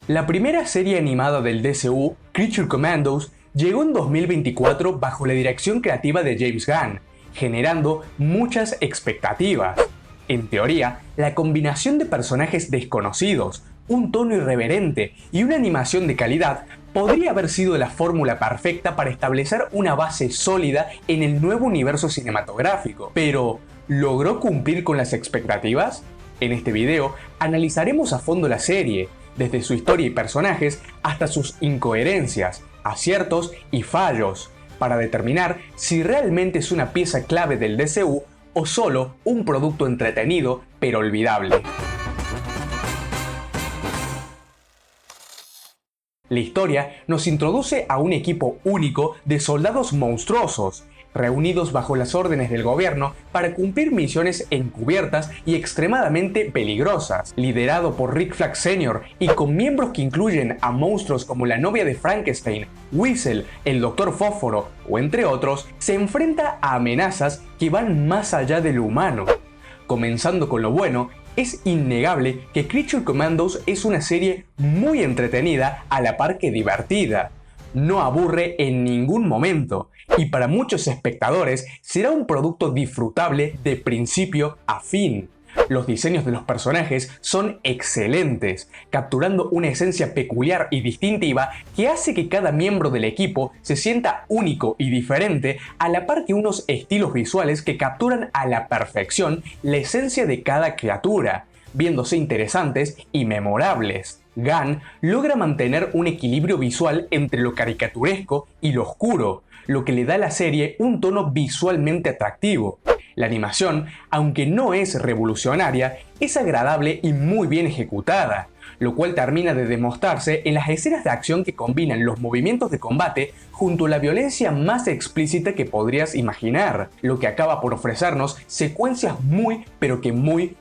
La primera serie animada del DCU, Creature Commandos, llegó en 2024 bajo la dirección creativa de James Gunn, generando muchas expectativas. En teoría, la combinación de personajes desconocidos, un tono irreverente y una animación de calidad podría haber sido la fórmula perfecta para establecer una base sólida en el nuevo universo cinematográfico. Pero, ¿logró cumplir con las expectativas? En este video analizaremos a fondo la serie, desde su historia y personajes hasta sus incoherencias, aciertos y fallos, para determinar si realmente es una pieza clave del DCU o solo un producto entretenido pero olvidable. La historia nos introduce a un equipo único de soldados monstruosos, reunidos bajo las órdenes del gobierno para cumplir misiones encubiertas y extremadamente peligrosas. Liderado por Rick Flag Sr. y con miembros que incluyen a monstruos como la novia de Frankenstein, Weasel, el Dr. Fósforo o entre otros, se enfrenta a amenazas que van más allá de lo humano. Comenzando con lo bueno, es innegable que Creature Commandos es una serie muy entretenida a la par que divertida. No aburre en ningún momento, y para muchos espectadores será un producto disfrutable de principio a fin. Los diseños de los personajes son excelentes, capturando una esencia peculiar y distintiva que hace que cada miembro del equipo se sienta único y diferente, a la par que unos estilos visuales que capturan a la perfección la esencia de cada criatura, viéndose interesantes y memorables. Gunn logra mantener un equilibrio visual entre lo caricaturesco y lo oscuro, lo que le da a la serie un tono visualmente atractivo. La animación, aunque no es revolucionaria, es agradable y muy bien ejecutada, lo cual termina de demostrarse en las escenas de acción que combinan los movimientos de combate junto a la violencia más explícita que podrías imaginar, lo que acaba por ofrecernos secuencias muy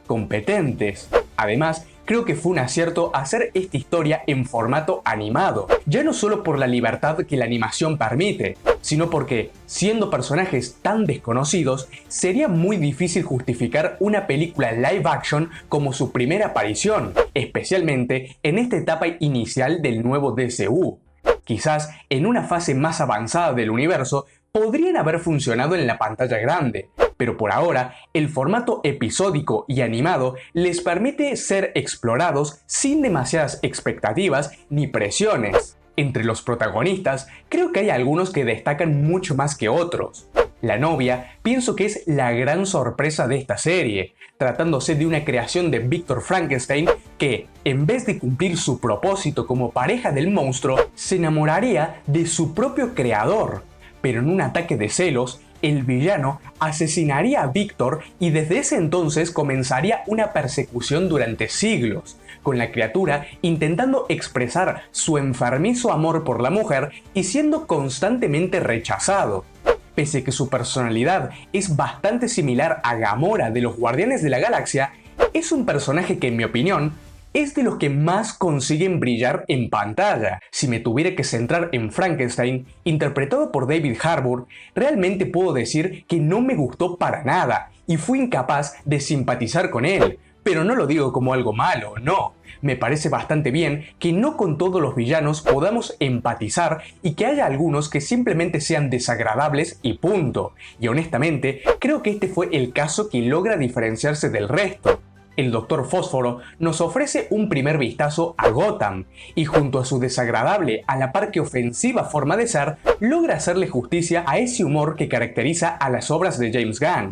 competentes. Además, creo que fue un acierto hacer esta historia en formato animado, ya no solo por la libertad que la animación permite, sino porque, siendo personajes tan desconocidos, sería muy difícil justificar una película live action como su primera aparición, especialmente en esta etapa inicial del nuevo DCU. Quizás en una fase más avanzada del universo podrían haber funcionado en la pantalla grande, pero por ahora el formato episódico y animado les permite ser explorados sin demasiadas expectativas ni presiones. Entre los protagonistas, creo que hay algunos que destacan mucho más que otros. La novia pienso que es la gran sorpresa de esta serie, tratándose de una creación de Victor Frankenstein que, en vez de cumplir su propósito como pareja del monstruo, se enamoraría de su propio creador. Pero en un ataque de celos, el villano asesinaría a Victor y desde ese entonces comenzaría una persecución durante siglos, con la criatura intentando expresar su enfermizo amor por la mujer y siendo constantemente rechazado. Pese a que su personalidad es bastante similar a Gamora de los Guardianes de la Galaxia, es un personaje que en mi opinión es de los que más consiguen brillar en pantalla. Si me tuviera que centrar en Frankenstein, interpretado por David Harbour, realmente puedo decir que no me gustó para nada y fui incapaz de simpatizar con él. Pero no lo digo como algo malo, no. Me parece bastante bien que no con todos los villanos podamos empatizar y que haya algunos que simplemente sean desagradables y punto. Y honestamente, creo que este fue el caso que logra diferenciarse del resto. El Dr. Fósforo nos ofrece un primer vistazo a Gotham, y junto a su desagradable a la par que ofensiva forma de ser, logra hacerle justicia a ese humor que caracteriza a las obras de James Gunn.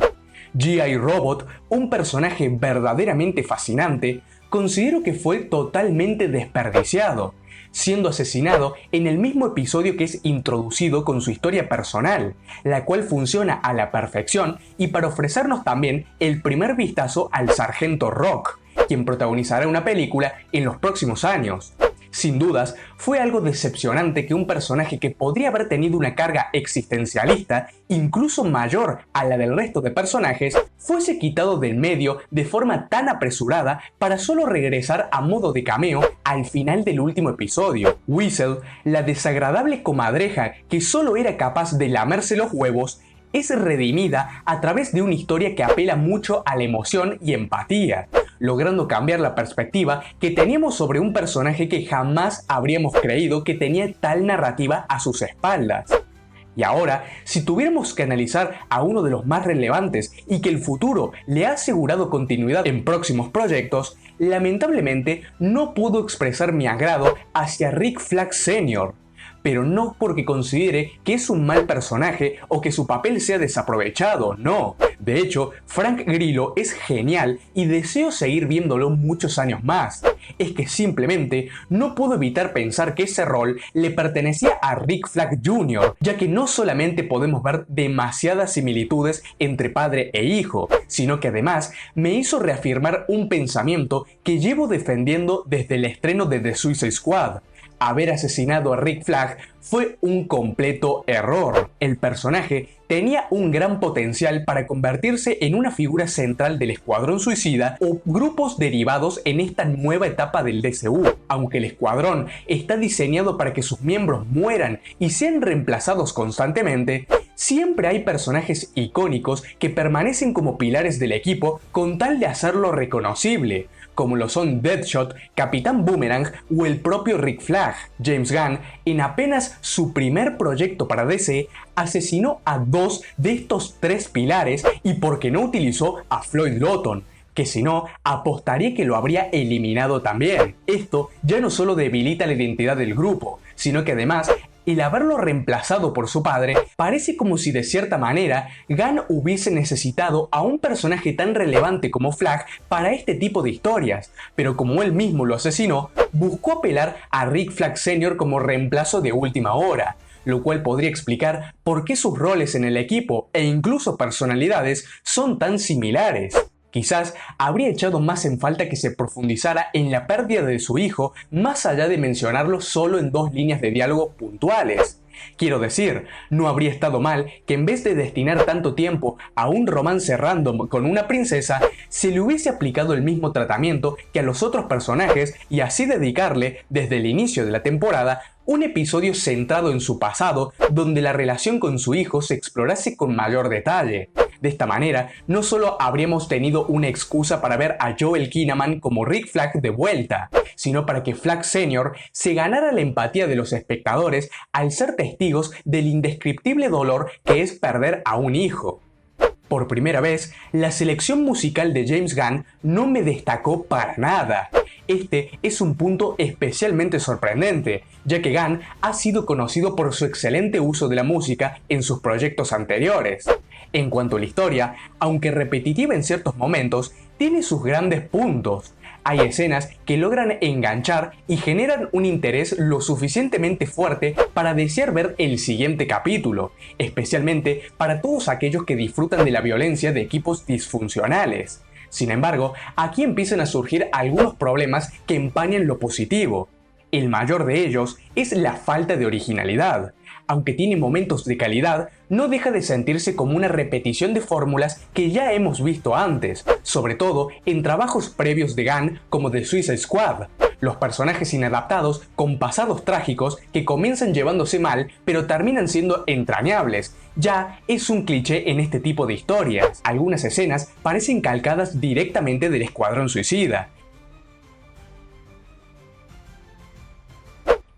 G.I. Robot, un personaje verdaderamente fascinante, considero que fue totalmente desperdiciado, siendo asesinado en el mismo episodio que es introducido con su historia personal, la cual funciona a la perfección y para ofrecernos también el primer vistazo al Sargento Rock, quien protagonizará una película en los próximos años. Sin dudas, fue algo decepcionante que un personaje que podría haber tenido una carga existencialista incluso mayor a la del resto de personajes fuese quitado del medio de forma tan apresurada para solo regresar a modo de cameo al final del último episodio. Weasel, la desagradable comadreja que solo era capaz de lamerse los huevos, es redimida a través de una historia que apela mucho a la emoción y empatía, logrando cambiar la perspectiva que teníamos sobre un personaje que jamás habríamos creído que tenía tal narrativa a sus espaldas. Y ahora, si tuviéramos que analizar a uno de los más relevantes y que el futuro le ha asegurado continuidad en próximos proyectos, lamentablemente no puedo expresar mi agrado hacia Rick Flag Sr., pero no porque considere que es un mal personaje o que su papel sea desaprovechado, no. De hecho, Frank Grillo es genial y deseo seguir viéndolo muchos años más. Es que simplemente no puedo evitar pensar que ese rol le pertenecía a Rick Flag Jr., ya que no solamente podemos ver demasiadas similitudes entre padre e hijo, sino que además me hizo reafirmar un pensamiento que llevo defendiendo desde el estreno de The Suicide Squad. Haber asesinado a Rick Flag fue un completo error. El personaje tenía un gran potencial para convertirse en una figura central del Escuadrón Suicida o grupos derivados en esta nueva etapa del DCU. Aunque el Escuadrón está diseñado para que sus miembros mueran y sean reemplazados constantemente, siempre hay personajes icónicos que permanecen como pilares del equipo con tal de hacerlo reconocible, como lo son Deadshot, Capitán Boomerang o el propio Rick Flag. James Gunn, en apenas su primer proyecto para DC, asesinó a 2 de estos 3 pilares y porque no utilizó a Floyd Lawton, que si no, apostaría que lo habría eliminado también. Esto ya no solo debilita la identidad del grupo, sino que además el haberlo reemplazado por su padre parece como si de cierta manera Gunn hubiese necesitado a un personaje tan relevante como Flag para este tipo de historias, pero como él mismo lo asesinó, buscó apelar a Rick Flag Sr. como reemplazo de última hora, lo cual podría explicar por qué sus roles en el equipo e incluso personalidades son tan similares. Quizás habría echado más en falta que se profundizara en la pérdida de su hijo más allá de mencionarlo solo en 2 líneas de diálogo puntuales. Quiero decir, no habría estado mal que en vez de destinar tanto tiempo a un romance random con una princesa, se le hubiese aplicado el mismo tratamiento que a los otros personajes y así dedicarle, desde el inicio de la temporada, un episodio centrado en su pasado donde la relación con su hijo se explorase con mayor detalle. De esta manera, no solo habríamos tenido una excusa para ver a Joel Kinnaman como Rick Flag de vuelta, sino para que Flag Sr. se ganara la empatía de los espectadores al ser testigos del indescriptible dolor que es perder a un hijo. Por primera vez, la selección musical de James Gunn no me destacó para nada. Este es un punto especialmente sorprendente, ya que Gunn ha sido conocido por su excelente uso de la música en sus proyectos anteriores. En cuanto a la historia, aunque repetitiva en ciertos momentos, tiene sus grandes puntos. Hay escenas que logran enganchar y generan un interés lo suficientemente fuerte para desear ver el siguiente capítulo, especialmente para todos aquellos que disfrutan de la violencia de equipos disfuncionales. Sin embargo, aquí empiezan a surgir algunos problemas que empañan lo positivo. El mayor de ellos es la falta de originalidad. Aunque tiene momentos de calidad, no deja de sentirse como una repetición de fórmulas que ya hemos visto antes, sobre todo en trabajos previos de Gunn como The Suicide Squad. Los personajes inadaptados con pasados trágicos que comienzan llevándose mal pero terminan siendo entrañables. Ya es un cliché en este tipo de historias. Algunas escenas parecen calcadas directamente del Escuadrón Suicida.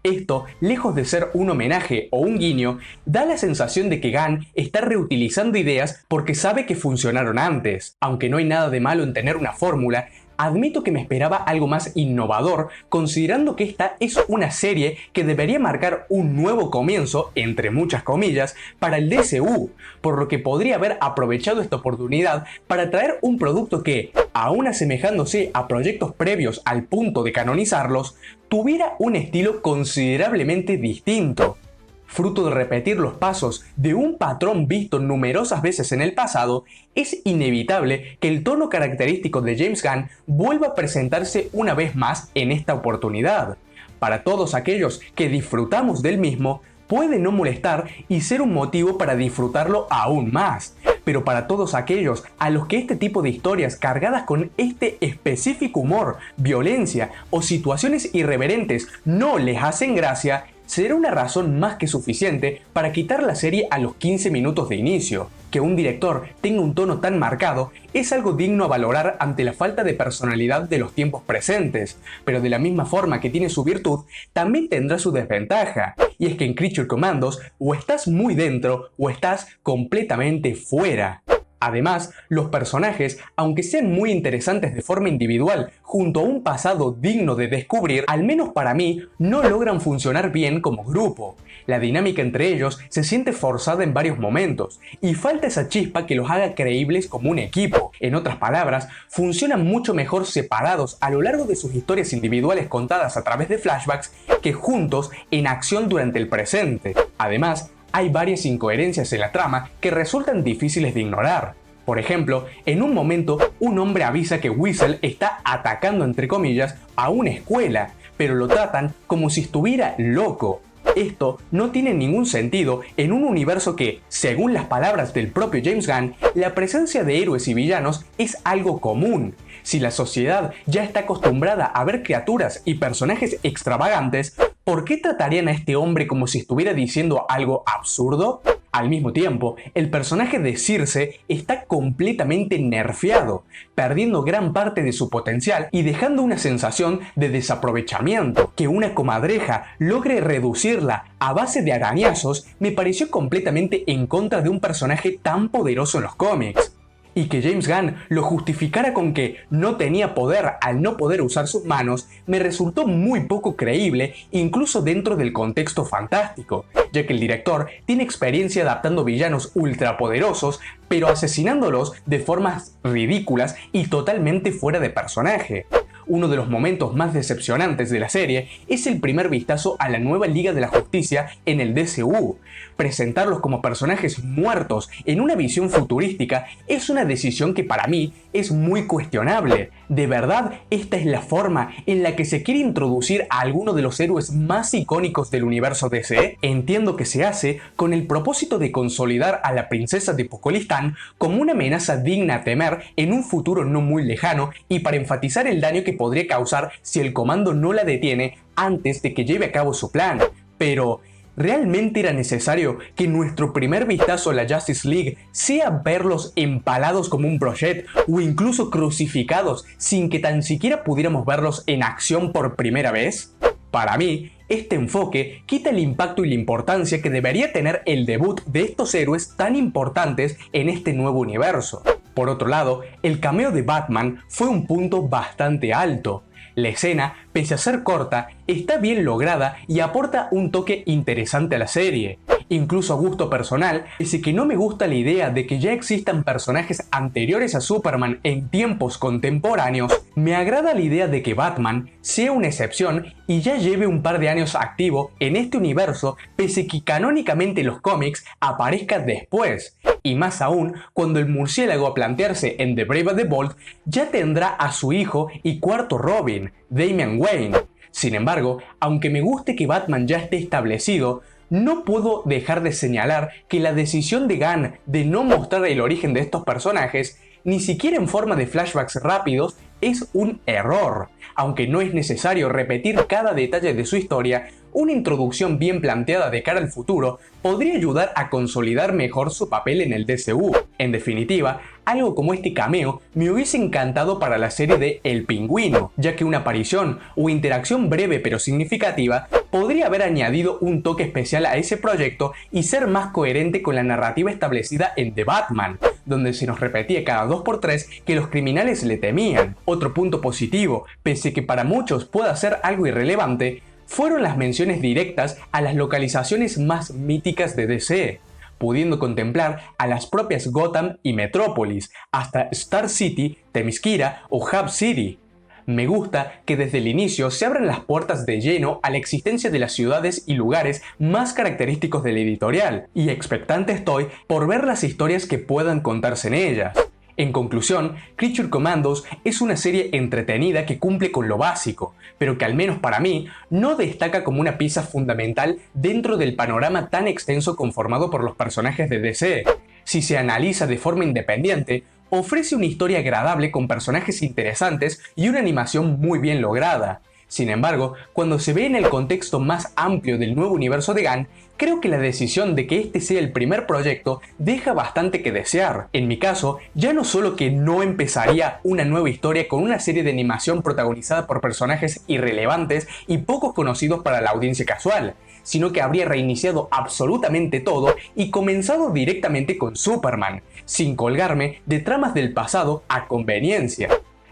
Esto, lejos de ser un homenaje o un guiño, da la sensación de que Gunn está reutilizando ideas porque sabe que funcionaron antes. Aunque no hay nada de malo en tener una fórmula, admito que me esperaba algo más innovador, considerando que esta es una serie que debería marcar un nuevo comienzo, entre muchas comillas, para el DCU, por lo que podría haber aprovechado esta oportunidad para traer un producto que, aún asemejándose a proyectos previos al punto de canonizarlos, tuviera un estilo considerablemente distinto. Fruto de repetir los pasos de un patrón visto numerosas veces en el pasado, es inevitable que el tono característico de James Gunn vuelva a presentarse una vez más en esta oportunidad. Para todos aquellos que disfrutamos del mismo, puede no molestar y ser un motivo para disfrutarlo aún más. Pero para todos aquellos a los que este tipo de historias cargadas con este específico humor, violencia o situaciones irreverentes no les hacen gracia, será una razón más que suficiente para quitar la serie a los 15 minutos de inicio. Que un director tenga un tono tan marcado es algo digno a valorar ante la falta de personalidad de los tiempos presentes, pero de la misma forma que tiene su virtud, también tendrá su desventaja, y es que en Creature Commandos o estás muy dentro o estás completamente fuera. Además, los personajes, aunque sean muy interesantes de forma individual, junto a un pasado digno de descubrir, al menos para mí, no logran funcionar bien como grupo. La dinámica entre ellos se siente forzada en varios momentos, y falta esa chispa que los haga creíbles como un equipo. En otras palabras, funcionan mucho mejor separados a lo largo de sus historias individuales contadas a través de flashbacks que juntos en acción durante el presente. Además, hay varias incoherencias en la trama que resultan difíciles de ignorar. Por ejemplo, en un momento, un hombre avisa que Whistle está atacando entre comillas a una escuela, pero lo tratan como si estuviera loco. Esto no tiene ningún sentido en un universo que, según las palabras del propio James Gunn, la presencia de héroes y villanos es algo común. Si la sociedad ya está acostumbrada a ver criaturas y personajes extravagantes, ¿por qué tratarían a este hombre como si estuviera diciendo algo absurdo? Al mismo tiempo, el personaje de Circe está completamente nerfeado, perdiendo gran parte de su potencial y dejando una sensación de desaprovechamiento. Que una comadreja logre reducirla a base de arañazos me pareció completamente en contra de un personaje tan poderoso en los cómics. Y que James Gunn lo justificara con que no tenía poder al no poder usar sus manos me resultó muy poco creíble, incluso dentro del contexto fantástico, ya que el director tiene experiencia adaptando villanos ultrapoderosos, pero asesinándolos de formas ridículas y totalmente fuera de personaje. Uno de los momentos más decepcionantes de la serie es el primer vistazo a la nueva Liga de la Justicia en el DCU. Presentarlos como personajes muertos en una visión futurística es una decisión que para mí es muy cuestionable. ¿De verdad esta es la forma en la que se quiere introducir a alguno de los héroes más icónicos del universo DC? Entiendo que se hace con el propósito de consolidar a la princesa de Pokolistán como una amenaza digna a temer en un futuro no muy lejano y para enfatizar el daño que podría causar si el comando no la detiene antes de que lleve a cabo su plan. Pero ¿realmente era necesario que nuestro primer vistazo a la Justice League sea verlos empalados como un brochet o incluso crucificados sin que tan siquiera pudiéramos verlos en acción por primera vez? Para mí, este enfoque quita el impacto y la importancia que debería tener el debut de estos héroes tan importantes en este nuevo universo. Por otro lado, el cameo de Batman fue un punto bastante alto. La escena, pese a ser corta, está bien lograda y aporta un toque interesante a la serie. Incluso a gusto personal, pese que no me gusta la idea de que ya existan personajes anteriores a Superman en tiempos contemporáneos, me agrada la idea de que Batman sea una excepción y ya lleve un par de años activo en este universo, pese que canónicamente los cómics aparezca después. Y más aún, cuando el murciélago a plantearse en The Brave and the Bold ya tendrá a su hijo y cuarto Robin, Damian Wayne. Sin embargo, aunque me guste que Batman ya esté establecido, no puedo dejar de señalar que la decisión de Gunn de no mostrar el origen de estos personajes, ni siquiera en forma de flashbacks rápidos, es un error. Aunque no es necesario repetir cada detalle de su historia, una introducción bien planteada de cara al futuro podría ayudar a consolidar mejor su papel en el DCU. En definitiva, algo como este cameo me hubiese encantado para la serie de El Pingüino, ya que una aparición o interacción breve pero significativa podría haber añadido un toque especial a ese proyecto y ser más coherente con la narrativa establecida en The Batman, donde se nos repetía cada 2x3 que los criminales le temían. Otro punto positivo, pese que para muchos pueda ser algo irrelevante, fueron las menciones directas a las localizaciones más míticas de DC, pudiendo contemplar a las propias Gotham y Metrópolis, hasta Star City, Themyscira o Hub City. Me gusta que desde el inicio se abran las puertas de lleno a la existencia de las ciudades y lugares más característicos del editorial, y expectante estoy por ver las historias que puedan contarse en ellas. En conclusión, Creature Commandos es una serie entretenida que cumple con lo básico, pero que al menos para mí no destaca como una pieza fundamental dentro del panorama tan extenso conformado por los personajes de DC. Si se analiza de forma independiente, ofrece una historia agradable con personajes interesantes y una animación muy bien lograda. Sin embargo, cuando se ve en el contexto más amplio del nuevo universo de Gunn, creo que la decisión de que este sea el primer proyecto deja bastante que desear. En mi caso, ya no solo que no empezaría una nueva historia con una serie de animación protagonizada por personajes irrelevantes y poco conocidos para la audiencia casual, sino que habría reiniciado absolutamente todo y comenzado directamente con Superman, sin colgarme de tramas del pasado a conveniencia.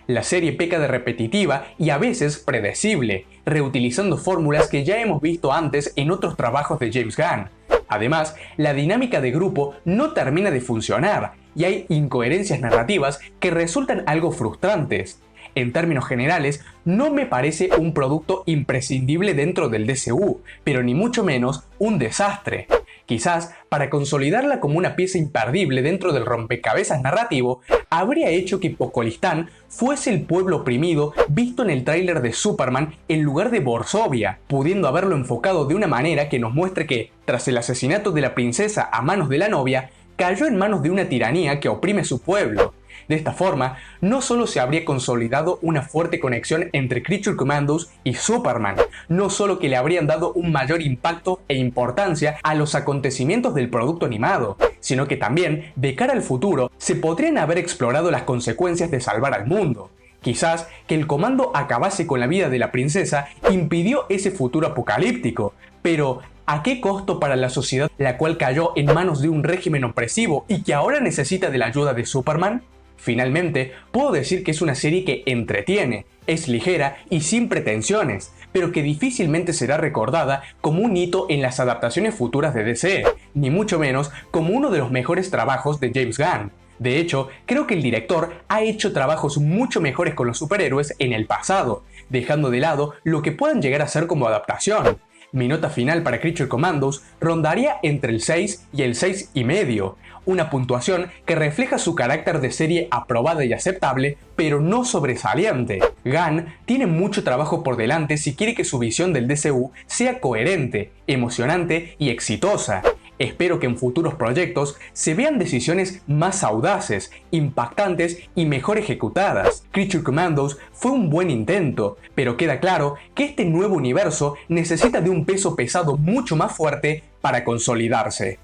La serie peca de repetitiva y a veces predecible, reutilizando fórmulas que ya hemos visto antes en otros trabajos de James Gunn. Además, la dinámica de grupo no termina de funcionar y hay incoherencias narrativas que resultan algo frustrantes. En términos generales, no me parece un producto imprescindible dentro del DCU, pero ni mucho menos un desastre. Quizás, para consolidarla como una pieza imperdible dentro del rompecabezas narrativo, habría hecho que Pokolistán fuese el pueblo oprimido visto en el tráiler de Superman en lugar de Borsovia, pudiendo haberlo enfocado de una manera que nos muestre que, tras el asesinato de la princesa a manos de la novia, cayó en manos de una tiranía que oprime a su pueblo. De esta forma, no solo se habría consolidado una fuerte conexión entre Creature Commandos y Superman, no solo que le habrían dado un mayor impacto e importancia a los acontecimientos del producto animado, sino que también, de cara al futuro, se podrían haber explorado las consecuencias de salvar al mundo. Quizás que el comando acabase con la vida de la princesa impidió ese futuro apocalíptico, pero ¿a qué costo para la sociedad la cual cayó en manos de un régimen opresivo y que ahora necesita de la ayuda de Superman? Finalmente, puedo decir que es una serie que entretiene, es ligera y sin pretensiones, pero que difícilmente será recordada como un hito en las adaptaciones futuras de DC, ni mucho menos como uno de los mejores trabajos de James Gunn. De hecho, creo que el director ha hecho trabajos mucho mejores con los superhéroes en el pasado, dejando de lado lo que puedan llegar a ser como adaptación. Mi nota final para Creature Commandos rondaría entre el 6 y el 6,5, una puntuación que refleja su carácter de serie aprobada y aceptable, pero no sobresaliente. Gunn tiene mucho trabajo por delante si quiere que su visión del DCU sea coherente, emocionante y exitosa. Espero que en futuros proyectos se vean decisiones más audaces, impactantes y mejor ejecutadas. Creature Commandos fue un buen intento, pero queda claro que este nuevo universo necesita de un peso pesado mucho más fuerte para consolidarse.